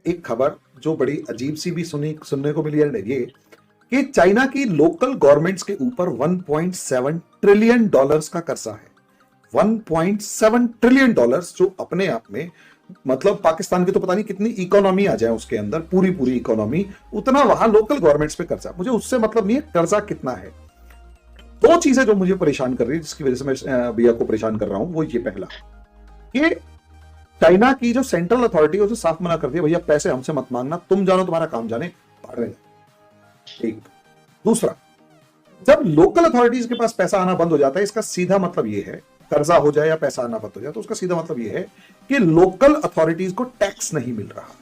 एक खबर जो बड़ी अजीब सी भी सुनने को मिली है ये कि चाइना की लोकल गवर्नमेंट्स के ऊपर 1.7 ट्रिलियन डॉलर्स का कर्जा है। 1.7 ट्रिलियन डॉलर्स, जो अपने आप में मतलब पाकिस्तान की तो पता नहीं कितनी इकोनॉमी आ जाए उसके अंदर, पूरी इकोनॉमी, उतना वहां लोकल गवर्नमेंट्स पे कर्जा। मुझे उससे मतलब नहीं है कर्जा कितना है। दो चीजें जो मुझे परेशान कर रही है, जिसकी वजह से मैं भैया को परेशान कर रहा हूं, वो ये पहला कि चाइना की जो सेंट्रल अथॉरिटी है उसे साफ मना कर दिया, भैया पैसे हमसे मत मांगना, तुम जानो तुम्हारा काम जाने पड़ रहे। एक दूसरा, जब लोकल अथॉरिटीज के पास पैसा आना बंद हो जाता है, इसका सीधा मतलब यह है, कर्जा हो जाए या पैसा आना बंद हो जाए, तो उसका सीधा मतलब यह है कि लोकल अथॉरिटीज को टैक्स नहीं मिल रहा।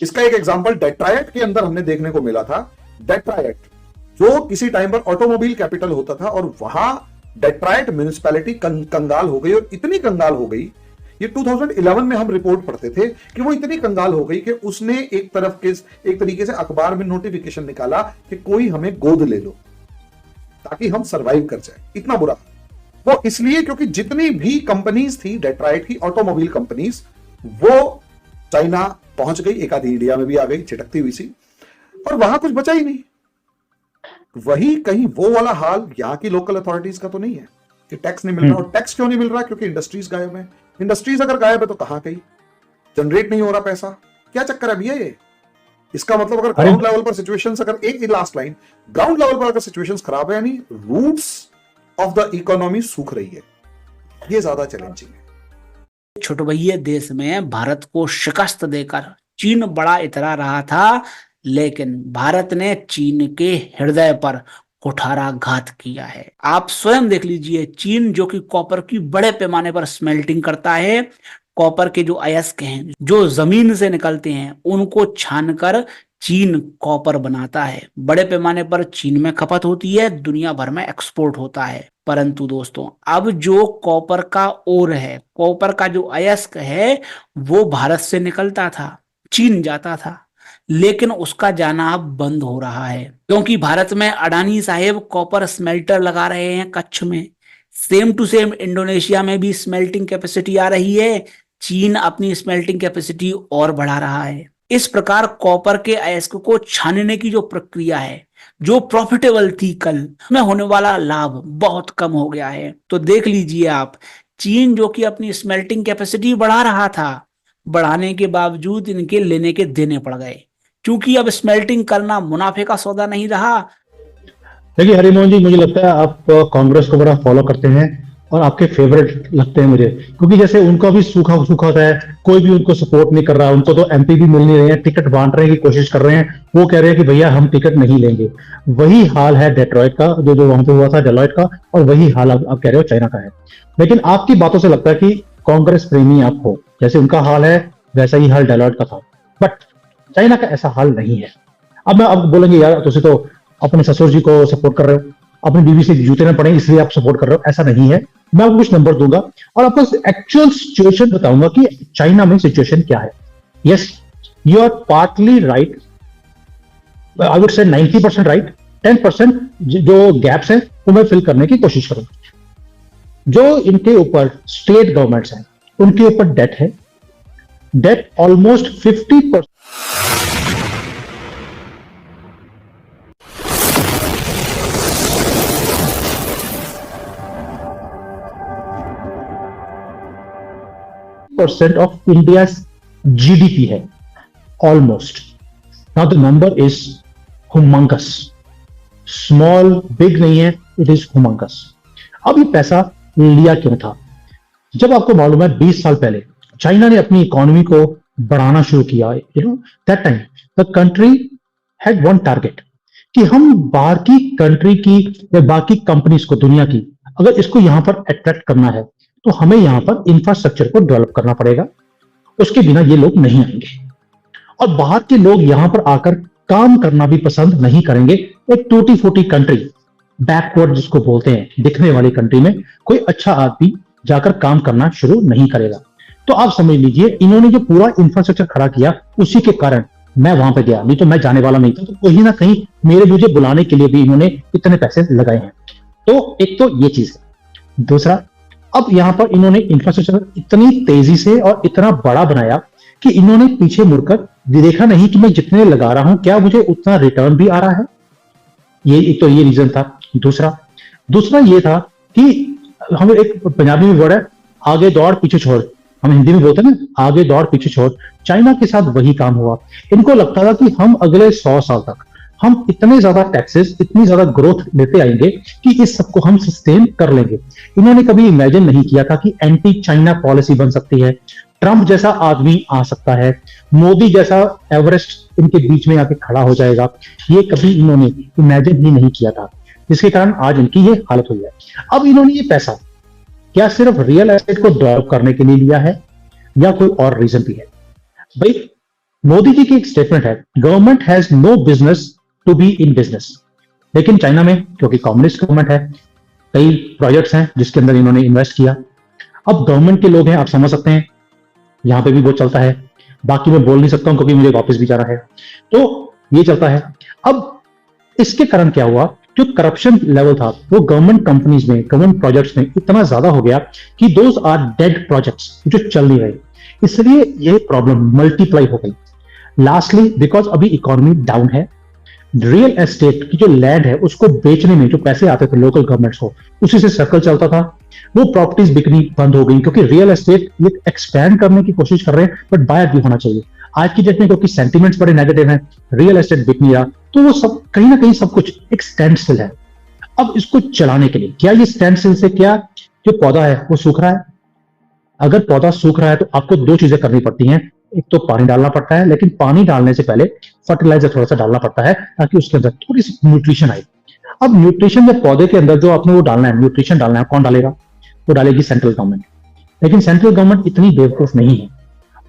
इसका एक एग्जांपल डेट्रॉयट के अंदर हमने देखने को मिला था। डेट्रॉयट जो किसी टाइम पर ऑटोमोबाइल कैपिटल होता था, और वहां डेट्रॉयट म्युनिसिपैलिटी कंगाल हो गई, और इतनी कंगाल हो गई, ये 2011 में हम रिपोर्ट पढ़ते थे कि वो इतनी कंगाल हो गई कि उसने एक तरीके से अखबार में नोटिफिकेशन निकाला कि कोई हमें गोद ले लो ताकि हम सरवाइव कर जाए। इतना बुरा वो इसलिए क्योंकि जितनी भी कंपनीज थी डेट्रॉयट की, ऑटोमोबाइल कंपनीज, वो चाइना पहुंच गई, एक आधी इंडिया में भी आ गई छिटकती हुई सी, और वहां कुछ बचा ही नहीं। वही कहीं वो वाला हाल यहां की लोकल अथॉरिटीज का तो नहीं है कि टैक्स नहीं मिल रहा। और टैक्स क्यों नहीं मिल रहा? क्योंकि इंडस्ट्रीज गायब है। इंडस्ट्रीज अगर गायब है तो कहां गई? जनरेट नहीं हो रहा पैसा, क्या चक्कर है भैया ये? इसका मतलब अगर ग्राउंड लेवल पर सिचुएशंस, अगर एक लास्ट लाइन, ग्राउंड लेवल पर अगर सिचुएशंस खराब है, यानी रूट्स ऑफ द इकोनॉमी सूख रही है, ये ज्यादा चैलेंजिंग है। छोटे भैया देश में भारत को शिकस्त देकर चीन बड़ा इतरा रहा था, लेकिन भारत ने चीन के हृदय पर कुठाराघात किया है। आप स्वयं देख लीजिए, चीन जो कि कॉपर की बड़े पैमाने पर स्मेल्टिंग करता है, कॉपर के जो अयस्क हैं जो जमीन से निकलते हैं उनको छानकर चीन कॉपर बनाता है। बड़े पैमाने पर चीन में खपत होती है, दुनिया भर में एक्सपोर्ट होता है। परंतु दोस्तों, अब जो कॉपर का ओर है, कॉपर का जो अयस्क है, वो भारत से निकलता था, चीन जाता था, लेकिन उसका जाना अब बंद हो रहा है क्योंकि भारत में अडानी साहेब कॉपर स्मेल्टर लगा रहे हैं कच्छ में। सेम टू सेम इंडोनेशिया में भी स्मेल्टिंग कैपेसिटी आ रही है, चीन अपनी स्मेल्टिंग कैपेसिटी और बढ़ा रहा है। इस प्रकार कॉपर के अयस्क को छानने की जो प्रक्रिया है, जो प्रॉफिटेबल थी कल में, होने वाला लाभ बहुत कम हो गया है। तो देख लीजिए आप, चीन जो कि अपनी स्मेल्टिंग कैपेसिटी बढ़ा रहा था, बढ़ाने के बावजूद इनके लेने के देने पड़ गए, क्योंकि अब स्मेल्टिंग करना मुनाफे का सौदा नहीं रहा। देखिए हरिमोहन जी, मुझे लगता है आप कांग्रेस को बड़ा फॉलो करते हैं और आपके फेवरेट लगते हैं मुझे, क्योंकि जैसे उनका भी सूखा होता है, कोई भी उनको सपोर्ट नहीं कर रहा, उनको तो एमपी भी मिल नहीं रहे हैं, टिकट बांट रहे की कोशिश कर रहे हैं, वो कह रहे हैं कि भैया हम टिकट नहीं लेंगे। वही हाल है डेट्रॉयट का, जो वहां पे हुआ था डेलॉयट का, और वही हाल आप कह रहे हो चाइना का है। लेकिन आपकी बातों से लगता है कि कांग्रेस प्रेमी आप हो, जैसे उनका हाल है वैसा ही हाल डेलॉयट का था, बट चाइना का ऐसा हाल नहीं है। अब बोलेंगे यार तुम तो अपने ससुर जी को सपोर्ट कर रहे हो, अपनी बीवी से जूते न पड़े इसलिए आप सपोर्ट कर रहे हो, ऐसा नहीं है। मैं आपको कुछ नंबर दूंगा और आपको एक्चुअल सिचुएशन बताऊंगा कि चाइना में सिचुएशन क्या है। Yes, you are partly right, I would say 90% right, 10% जो गैप्स हैं वो मैं फिल करने की कोशिश करूंगा। जो इनके ऊपर स्टेट गवर्नमेंट्स हैं उनके ऊपर डेट है, date almost 50%। % of India's GDP है almost. Now the number is humongous. Small, big नहीं है, it is humongous. अब ये पैसा लिया क्यों था? जब आपको मालूम है 20 साल पहले चाइना ने अपनी इकोनॉमी को बढ़ाना शुरू किया, that time the country had one target कि हम बाहर की कंट्री की या बाकी कंपनीज को, दुनिया की, अगर इसको यहां पर अट्रैक्ट करना है तो हमें यहां पर इंफ्रास्ट्रक्चर को डेवलप करना पड़ेगा, उसके बिना ये लोग नहीं आएंगे। और बाहर के लोग यहां पर आकर काम करना भी पसंद नहीं करेंगे। एक टूटी फूटी कंट्री, बैकवर्ड जिसको बोलते हैं, दिखने वाली कंट्री में कोई अच्छा आदमी जाकर काम करना शुरू नहीं करेगा। तो आप समझ लीजिए, इन्होंने जो पूरा इंफ्रास्ट्रक्चर खड़ा किया, उसी के कारण मैं वहां पे गया, नहीं तो मैं जाने वाला नहीं था। तो कहीं ना कहीं मुझे बुलाने के लिए भी इन्होंने इतने पैसे लगाए हैं। तो एक तो ये चीज है। दूसरा, अब यहां पर इन्होंने इंफ्रास्ट्रक्चर इतनी तेजी से और इतना बड़ा बनाया कि इन्होंने पीछे मुड़कर देखा नहीं कि मैं जितने लगा रहा हूं क्या मुझे उतना रिटर्न भी आ रहा है। ये एक तो ये रीजन था। दूसरा ये था कि हम एक पंजाबी में वर्ड है, आगे दौड़ पीछे छोड़। हम हिंदी में बोलते हैं ना, आगे दौड़ पीछे छोड़। चाइना के साथ वही काम हुआ। इनको लगता था कि हम अगले 100 साल तक हम इतने ज्यादा टैक्सेस, इतनी ज्यादा ग्रोथ लेते आएंगे कि इस सबको हम सस्टेन कर लेंगे। इन्होंने कभी इमेजिन नहीं किया था कि एंटी चाइना पॉलिसी बन सकती है, ट्रंप जैसा आदमी आ सकता है, मोदी जैसा एवरेस्ट इनके बीच में आके खड़ा हो जाएगा। ये कभी इन्होंने इमेजिन ही नहीं किया था, जिसके कारण आज इनकी ये हालत हुई है। अब इन्होंने ये पैसा क्या सिर्फ रियल एस्टेट को डेवलप करने के लिए लिया है या कोई और रीजन भी है? भाई मोदी जी की एक स्टेटमेंट है, government has no business to be in business. लेकिन चाइना में क्योंकि कम्युनिस्ट गवर्नमेंट है, कई प्रोजेक्ट्स हैं जिसके अंदर इन्होंने इन्वेस्ट किया। अब गवर्नमेंट के लोग हैं, आप समझ सकते हैं, यहां पे भी वो चलता है। बाकी मैं बोल नहीं सकता हूं क्योंकि मुझे वापस भी जाना है, तो ये चलता है। अब इसके कारण क्या हुआ, जो करप्शन लेवल था वो गवर्नमेंट कंपनीज में, गवर्नमेंट प्रोजेक्ट्स में इतना ज्यादा हो गया कि दोज आर डेड प्रोजेक्ट्स जो चल नहीं रहे। इसलिए ये प्रॉब्लम मल्टीप्लाई हो गई। लास्टली बिकॉज अभी इकोनॉमी डाउन है, रियल एस्टेट की जो लैंड है उसको बेचने में जो पैसे आते थे लोकल गवर्नमेंट्स को, उसी से सर्कल चलता था। वो प्रॉपर्टीज बिकनी बंद हो गई क्योंकि रियल एस्टेट ये एक्सपैंड करने की कोशिश कर रहे हैं, बट बायर भी होना चाहिए। आज की डेट में क्योंकि सेंटिमेंट्स बड़े नेगेटिव हैं, रियल एस्टेट बिक नहीं रहा, तो वो सब कहीं ना कहीं सब कुछ एक स्टैंड स्टिल है। अब इसको चलाने के लिए क्या ये स्टैंड स्टिल से क्या जो पौधा है वो सूख रहा है? अगर पौधा सूख रहा है तो आपको दो चीजें करनी पड़ती हैं। एक तो पानी डालना पड़ता है, लेकिन पानी डालने से पहले फर्टिलाइजर थोड़ा सा डालना पड़ता है ताकि उसके अंदर थोड़ी सी न्यूट्रिशन आए। अब न्यूट्रिशन जब पौधे के अंदर जो आपने वो डालना है, न्यूट्रिशन डालना है, कौन डालेगा? वो डालेगी सेंट्रल गवर्नमेंट। लेकिन सेंट्रल गवर्नमेंट इतनी बेवकूफ नहीं है।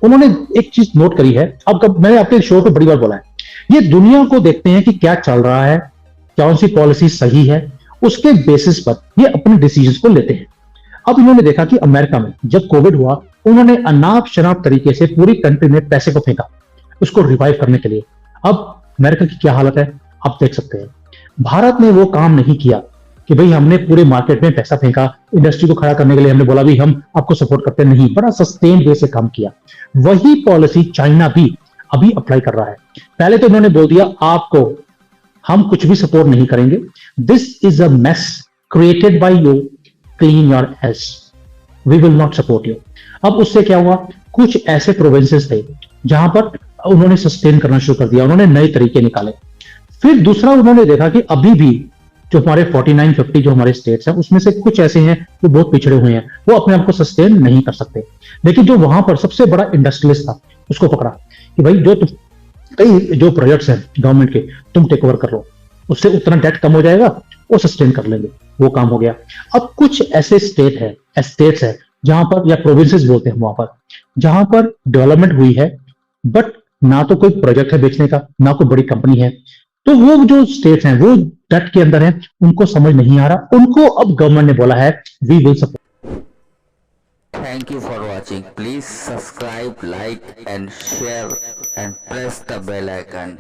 उन्होंने एक चीज नोट करी है, अब कब मैंने आपके शो पे बड़ी बार बोला है, ये दुनिया को देखते हैं कि क्या चल रहा है, कौन सी पॉलिसी सही है, उसके बेसिस पर ये अपने डिसीजंस को लेते हैं। अब इन्होंने देखा कि अमेरिका में जब कोविड हुआ, उन्होंने अनाप शनाप तरीके से पूरी कंट्री में पैसे को फेंका उसको रिवाइव करने के लिए। अब अमेरिका की क्या हालत है आप देख सकते हैं। भारत ने वो काम नहीं किया कि भाई हमने पूरे मार्केट में पैसा फेंका, इंडस्ट्री को खड़ा करने के लिए हमने बोला भी हम आपको सपोर्ट करते नहीं, बड़ा सस्टेन वे से काम किया। वही पॉलिसी चाइना भी अभी अप्लाई कर रहा है। पहले तो इन्होंने बोल दिया आपको हम कुछ भी सपोर्ट नहीं करेंगे, this is a mess created by you, clean your ass, we will not support you. अब उससे क्या हुआ, कुछ ऐसे प्रोविंसेस थे जहां पर उन्होंने सस्टेन करना शुरू कर दिया, उन्होंने नए तरीके निकाले। फिर दूसरा उन्होंने देखा कि अभी भी जो हमारे 49-50 जो हमारे स्टेट्स हैं उसमें से कुछ ऐसे हैं जो बहुत पिछड़े हुए हैं, वो अपने आप को सस्टेन नहीं कर सकते। लेकिन जो वहां पर सबसे बड़ा इंडस्ट्रियलिस्ट था उसको पकड़ा कि भाई जो कई जो प्रोजेक्ट्स हैं गवर्नमेंट के तुम टेक ओवर कर लो, उससे उतना डेट कम हो जाएगा, वो सस्टेन कर लेंगे। वो काम हो गया। अब कुछ ऐसे स्टेट्स है जहां पर, या प्रोविंसेस बोलते हैं वहां पर, जहां पर डेवलपमेंट हुई है बट ना तो कोई प्रोजेक्ट है बेचने का, ना कोई बड़ी कंपनी है। तो वो जो स्टेट्स हैं वो डट के अंदर हैं, उनको समझ नहीं आ रहा, उनको अब गवर्नमेंट ने बोला है we will support. Thank you for watching. Please subscribe, like and share and press the bell icon.